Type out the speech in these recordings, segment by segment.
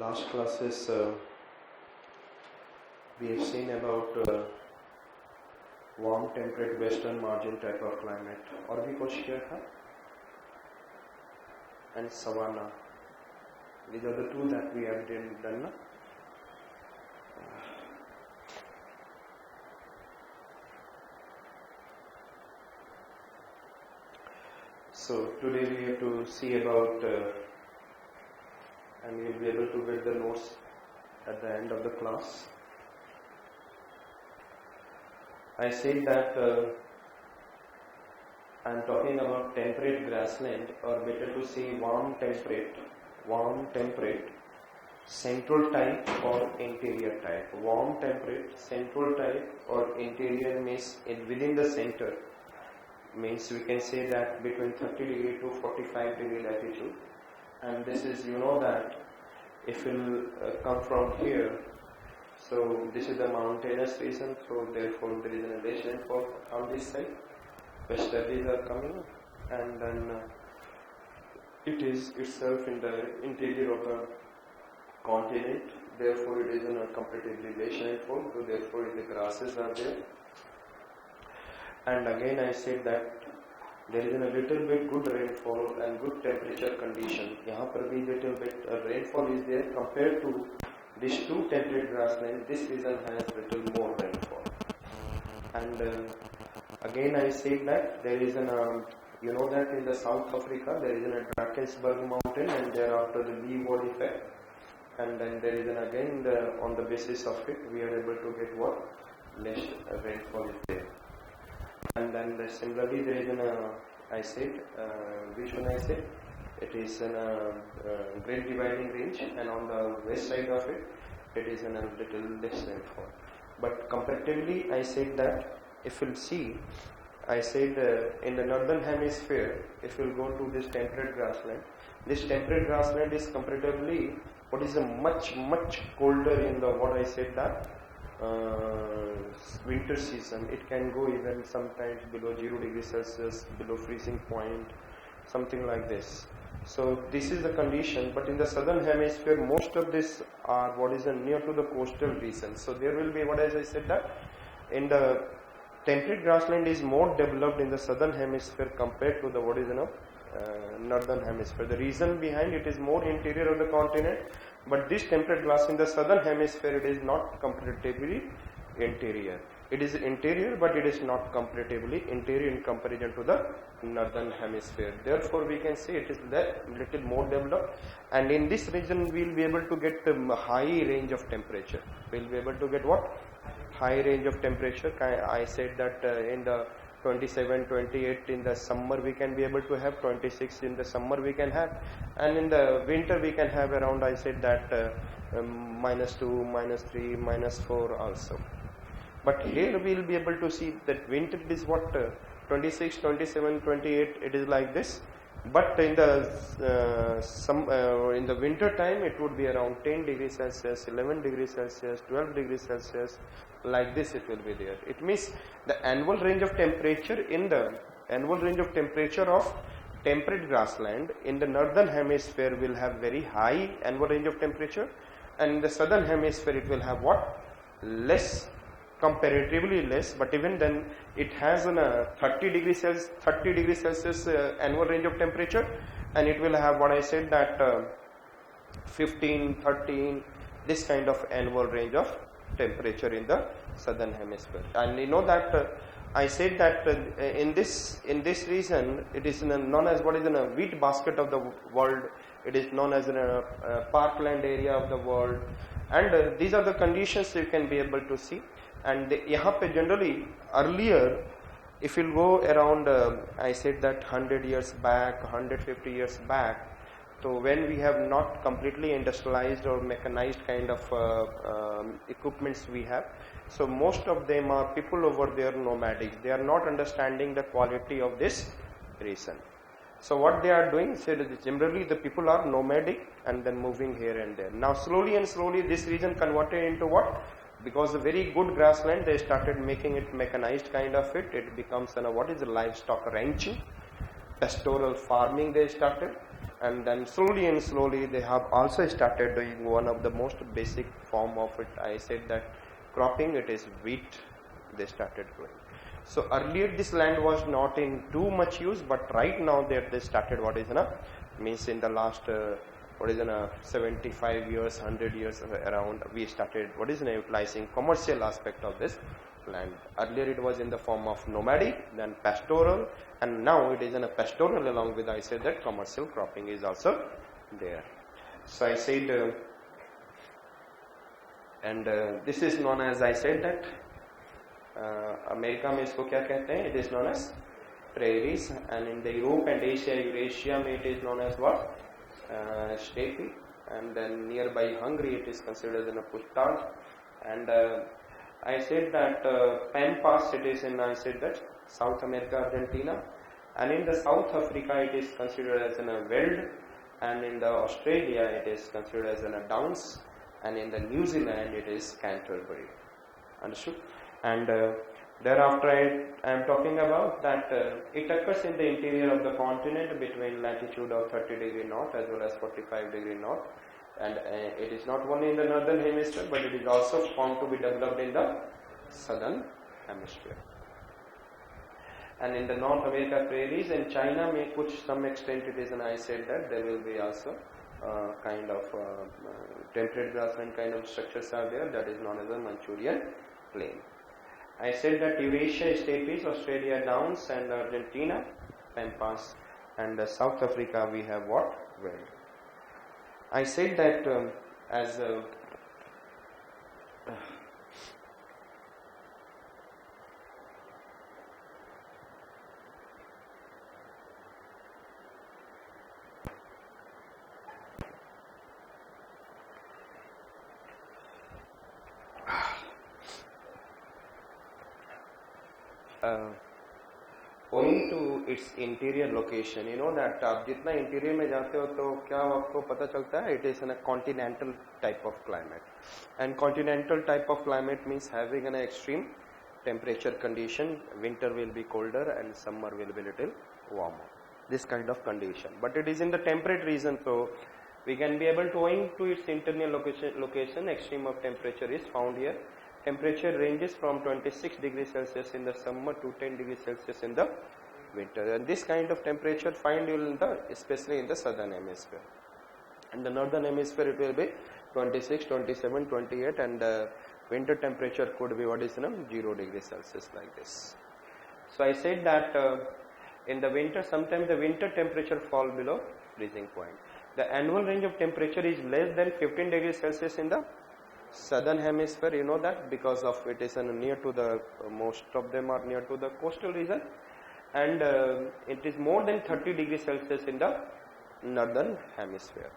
last classes we have seen about warm temperate western margin type of climate. और भी कुछ किया था? And savanna. These are the two that we have done. Na? So today we have to see about and we will be able to get the notes at the end of the class. I said that I am talking about temperate grassland, or better to say warm temperate, central type or interior type. Warm temperate, central type or interior means within the center. Means we can say that between 30 degree to 45 degree latitude, and this is, you know, that if it will come from here, so this is the mountainous region, so therefore there is an elevation for on this side, westerlies are coming, and then it is itself in the interior of the continent, therefore it is in a comparatively elevation for, so therefore the grasses are there. And again I said that there is a little bit good rainfall and good temperature condition. यहाँ पर भी little bit rainfall is there compared to these two temperate grasslands. This region has little more rainfall. And again I said that there is an you know that in the South Africa there is a Drakensberg mountain, and thereafter the Leeward effect, and then there is an again on the basis of it we are able to get what less rainfall is there. And then similarly there is an I said which one I said it is an Great Dividing Range, and on the west side of it it is a little less rainfall. But comparatively I said that if you'll see, I said in the northern hemisphere, if you'll go to this temperate grassland, this temperate grassland is comparatively what is a much colder in the what I said that winter season. It can go even sometimes below 0 degrees Celsius, below freezing point, something like this. So this is the condition, but in the southern hemisphere most of this are what is near to the coastal region. So there will be what, as I said, that in the temperate grassland is more developed in the southern hemisphere compared to the what is northern hemisphere. The reason behind it is more interior of the continent, but this temperate grass in the southern hemisphere it is not comparatively interior. It is interior, but it is not comparatively interior in comparison to the northern hemisphere. Therefore we can say it is little more developed, and in this region we will be able to get high range of temperature. We will be able to get what? High range of temperature. I said that in the 27, 28 in the summer we can be able to have, 26 in the summer we can have, and in the winter we can have around, I said that -2, -3, -4 also. But here we will be able to see that winter is what 26, 27, 28 it is like this, but in the in the winter time it would be around 10 degrees Celsius, 11 degrees Celsius, 12 degrees Celsius, like this it will be there. It means the annual range of temperature of temperate grassland in the northern hemisphere will have very high annual range of temperature, and in the southern hemisphere it will have what? Less, comparatively less, but even then it has a 30 degrees Celsius annual range of temperature, and it will have what I said that 15, 13, this kind of annual range of temperature in the southern hemisphere. And you know that I said that in this region it is known as what is in a wheat basket of the world. It is known as a parkland area of the world, and these are the conditions you can be able to see. And यहाँ पे generally earlier, if you go around, I said that 100 years back, 150 years back, so when we have not completely industrialized or mechanized kind of equipments we have, so most of them are people over there nomadic. They are not understanding the quality of this region. So what they are doing, so generally the people are nomadic and then moving here and there. Now slowly and slowly this region converted into what? Because a very good grassland, they started making it mechanized kind of it. It becomes what is livestock ranching, pastoral farming they started. and then slowly and slowly they have also started doing one of the most basic form of it. I said that cropping, it is wheat they started growing. So earlier this land was not in too much use, but right now they started what is means in the last 75 years, 100 years around, we started what is utilizing commercial aspect of this land. Earlier it was in the form of nomadic, then pastoral, and now it is in a pastoral, along with I said that commercial cropping is also there. So I said this is known as, I said that America में इसको क्या कहते हैं? It is known as prairies, and in the Europe and Asia, Eurasia it is known as what? Steppe, and then nearby Hungary it is considered as a pushtal, and I said that Pampas, it is in, I said that South America, Argentina, and in the South Africa it is considered as a veld, and in the Australia it is considered as a downs, and in the New Zealand it is Canterbury. Understood? And thereafter I am talking about that it occurs in the interior of the continent between latitude of 30 degree north as well as 45 degree north, and it is not only in the northern hemisphere, but it is also found to be developed in the southern hemisphere. And in the North America prairies and China may to some extent it is, and I said that there will be also kind of temperate grassland kind of structures are there, that is known as a Manchurian plain. I said that Eurasia steppes, Australia downs, and Argentina pampas, and South Africa we have what? Veld. I said that as owing to its interior location, you know that आप जितना interior में जाते हो तो क्या आपको पता चलता है? It is in a continental type of climate, and continental type of climate means having an extreme temperature condition. Winter will be colder and summer will be little warmer. This kind of condition, but it is in the temperate region, so we can be able to, owing to its internal location, extreme of temperature is found here. Temperature ranges from 26 degrees Celsius in the summer to 10 degrees Celsius in the winter, and this kind of temperature find you in the, especially in the southern hemisphere. In the northern hemisphere it will be 26, 27, 28, and winter temperature could be what is 0 degrees Celsius like this. So I said that in the winter, sometimes the winter temperature fall below freezing point. The annual range of temperature is less than 15 degrees Celsius in the southern hemisphere, you know that, because of it is near to the, most of them are near to the coastal region, and it is more than 30 degrees Celsius in the northern hemisphere.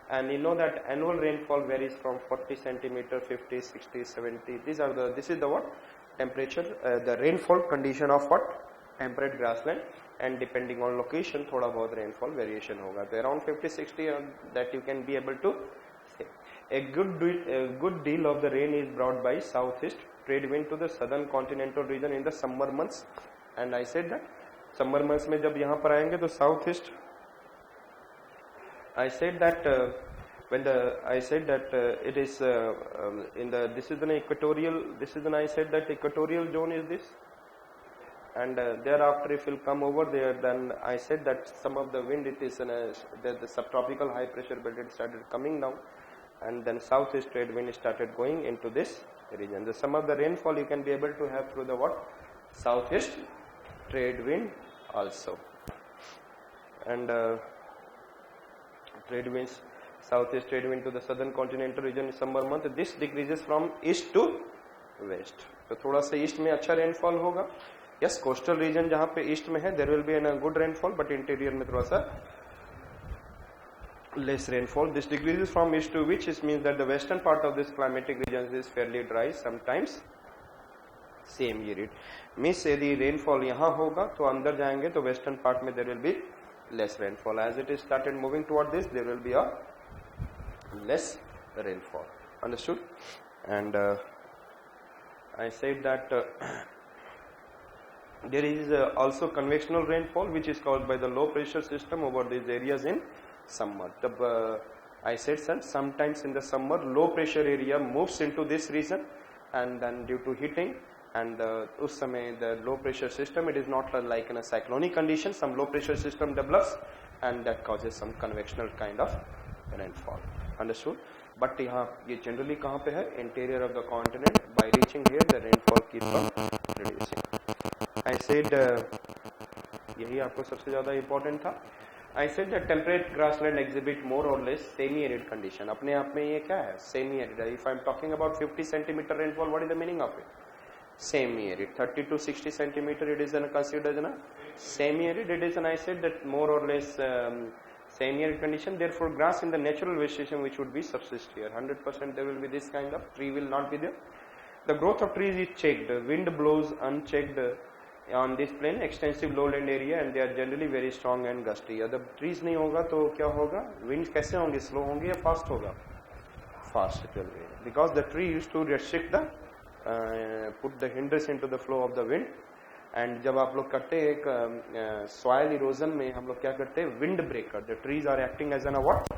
And you know that annual rainfall varies from 40 centimeter, 50, 60, 70. This is the what? Temperature, the rainfall condition of what? Temperate grassland, and depending on location, thoda bahut rainfall variation hoga. So around 50, 60 that you can be able to say. A good deal of the rain is brought by southeast trade wind to the southern continental region in the summer months, and I said that summer months में जब यहाँ पर आएंगे तो southeast, I said that it is in the, this is an equatorial, this is an, I said that equatorial zone is this, and thereafter if you come over there, then I said that some of the wind, it is the subtropical high pressure belt, it started coming down, and then southeast trade wind started going into this region. Some of the rainfall you can be able to have through the what? Southeast trade wind also, and trade winds, southeast trade wind to the southern continental region in summer month. This decreases from east to west. तो थोड़ा सा east में अच्छा rainfall होगा. Yes, coastal region जहाँ पे east में है, there will be a good rainfall, but interior में थोड़ा सा less rainfall. This decreases from east to which means that the western part of this climatic region is fairly dry, sometimes semi-arid. Means यदि rainfall यहाँ होगा तो अंदर जाएंगे तो western part में there will be less rainfall. As it is started moving toward this, there will be a less rainfall. Understood? And I said that there is also convectional rainfall which is caused by the low pressure system over these areas in summer. I said sir, sometimes in the summer low pressure area moves into this region, and then due to heating and us samay the low pressure system, it is not like in a cyclonic condition, some low pressure system develops and that causes some convectional kind of rainfall. Understood? But यहाँ ये generally कहाँ पे है? Interior of the continent. By reaching here, the rainfall keeps on reducing. I said यही आपको सबसे ज़्यादा important था. I said that temperate grassland exhibit more or less semi-arid condition. अपने आप में ये क्या है? Semi-arid. If I am talking about 50 centimeter rainfall, what is the meaning of it? Semi-arid. 30 to 60 centimeter, it is considered as semi-arid. It is, and I said that more or less semi-arid condition. Therefore, grass in the natural vegetation which would be subsist here. 100% there will be this kind of tree will not be there. The growth of trees is checked. Wind blows unchecked on this plain extensive lowland area and they are generally very strong and gusty. अगर trees नहीं होगा तो क्या होगा? Winds कैसे होंगे? Slow होंगे या fast होगा? Fast it will be. Because the tree used to restrict the put the hindrance into the flow of the wind. And जब आप लोग करते हैं एक soil erosion में हम लोग क्या करते हैं? Wind breaker. The trees are acting as a what?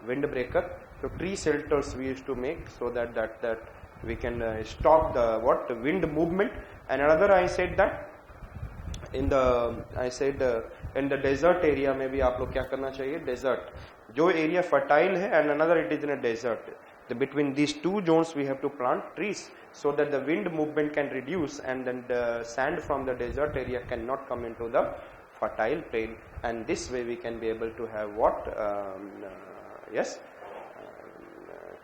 Wind breaker. So tree shelters we used to make so that we can stop the what wind movement. And another I said that in the desert area में भी आप लोग क्या करना चाहिए? Desert जो area fertile है and another it is in a desert. Between these two zones we have to plant trees so that the wind movement can reduce and then the sand from the desert area cannot come into the fertile plain, and this way we can be able to have what yes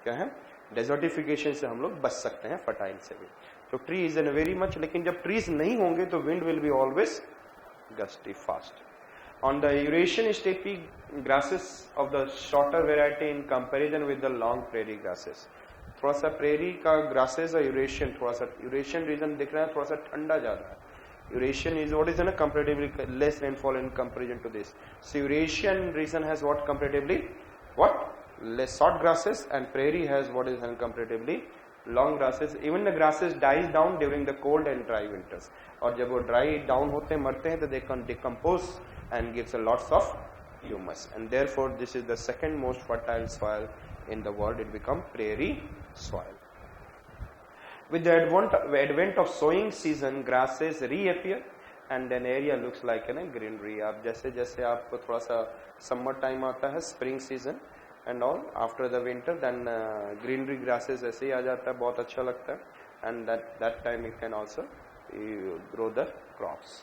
क्या है? Desertification से हम लोग बच सकते हैं, fertile से भी. तो tree is in very much, लेकिन जब ट्रीज नहीं होंगे तो wind will be always gusty fast. On the Eurasian steppe grasses of the shorter variety in comparison with the long prairie grasses. थोड़ा सा प्रेरी का ग्रासेस और यूरेशियन, थोड़ा सा यूरेशियन रीजन दिख रहा है थोड़ा सा ठंडा ज्यादा है. Eurasian is what is comparatively less rainfall in comparison to this. So Eurasian region has what comparatively what less short grasses and prairie has what is comparatively long grasses. Even the grasses dies down during the cold and dry winters. और जब वो dry down होते हैं मरते हैं तो they can decompose and gives a lots of humus, and therefore this is the second most fertile soil in the world. It become prairie soil. With the advent of sowing season, grasses reappear and then area looks like a greenery. आप जैसे जैसे आपको थोड़ा सा summer time आता है, spring season and all, after the winter then greenery grasses ऐसे ही आ जाता है, बहुत अच्छा लगता है, and that time it can also grow the crops.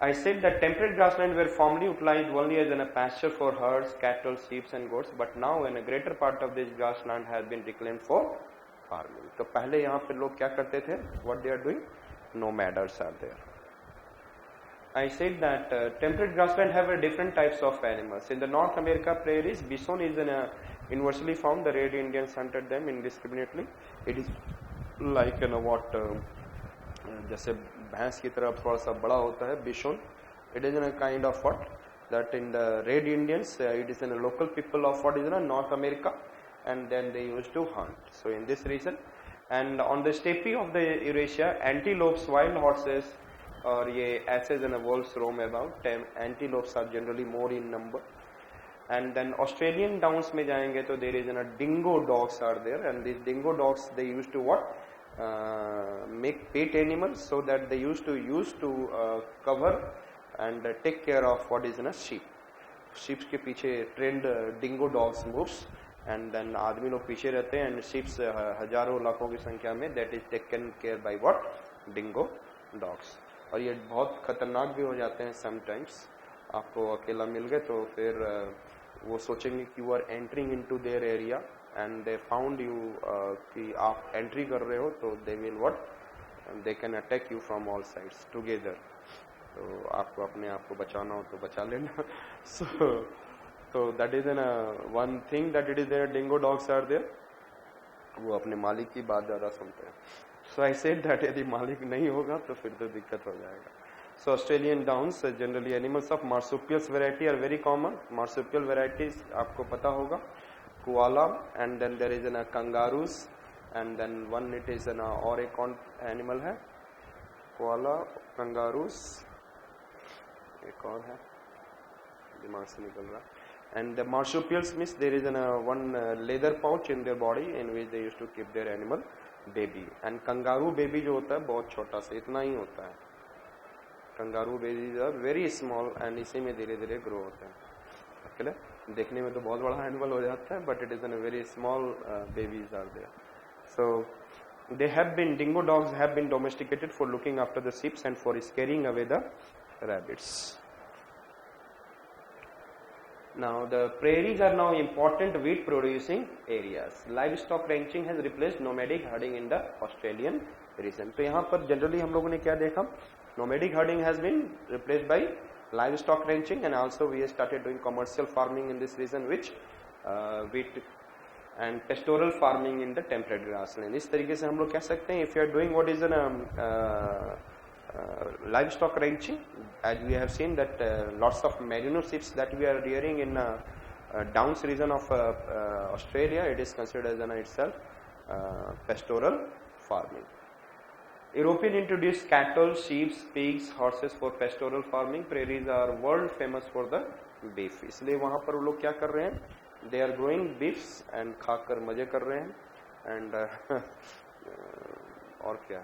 I said that temperate grassland were formerly utilized only as a pasture for herds, cattle, sheep and goats, but now a greater part of this grassland has been reclaimed for farming. तो पहले यहाँ पे लोग क्या करते थे? What they are doing? Nomaders are there. I said that temperate grassland have different types of animals. In the North America prairies, bison is universally found. The red Indians hunted them indiscriminately. It is like what जैसे भैंस की तरह थोड़ा सा बड़ा होता है bison. It is a kind of what that in the red Indians it is in a local people of what is North America, and then they used to hunt. So in this reason, and on the steppe of the Eurasia, antelopes, wild horses, और ये asses and wolves roam about. Antelopes are generally more in number. And then Australian downs में जाएंगे तो there is dingo dogs are there, and these dingo dogs they used to what make pet animals, so that they used to cover and take care of what is sheep. Sheep के पीछे trained dingo dogs moves, and then आदमी लोग पीछे रहते हैं, and sheep हजारों लाखों की संख्या में that is taken care by what dingo dogs. और ये बहुत खतरनाक भी हो जाते हैं समटाइम्स. आपको अकेला मिल गए तो फिर वो सोचेंगे कि you are entering into their area and they found you कि आप एंट्री कर रहे हो, तो they will what they can attack you from all sides together. तो आपको अपने आप को बचाना हो तो बचा लेना. so that is one thing that it is there. Dingo dogs are there. वो अपने मालिक की बात ज़्यादा सुनते हैं. So I said that यदि मालिक नहीं होगा तो फिर तो दिक्कत हो जाएगा. So Australian downs generally animals of marsupials variety are very common. Marsupial varieties आपको पता होगा, koala, and then there is kangaroos, and then one it is और एक कौन animal है? koala, kangaroos, एक और है दिमाग से निकल रहा. And the marsupials means there is one leather pouch in their body in which they used to keep their animal baby. And kangaroo baby जो होता है बहुत छोटा सा इतना ही होता है. Kangaroo babies are very small and इसी में धीरे धीरे grow होते हैं. अकेले देखने में तो बहुत बड़ा एनिमल हो जाता है, but it is in a very small babies are there. So they have been, dingo dogs have been domesticated for looking after the sheep and for scaring away the rabbits. Now the prairies are now important wheat producing areas. Livestock ranching has replaced nomadic herding in the Australian region. तो यहाँ पर generally हम लोगों ने क्या देखा? Nomadic herding has been replaced by livestock ranching, and also we have started doing commercial farming in this region, which wheat and pastoral farming in the temperate grassland. इस तरीके से हम लोग कह सकते हैं if you are doing what is an livestock ranching, as we have seen that lots of merino sheep that we are rearing in Downs region of Australia, it is considered as an itself pastoral farming. European introduced cattle, sheep, pigs, horses for pastoral farming. Prairies are world famous for the beef. इसलिए वहाँ पर वो लोग क्या कर रहे हैं? They are growing beefs and खाकर मजे कर रहे हैं and और क्या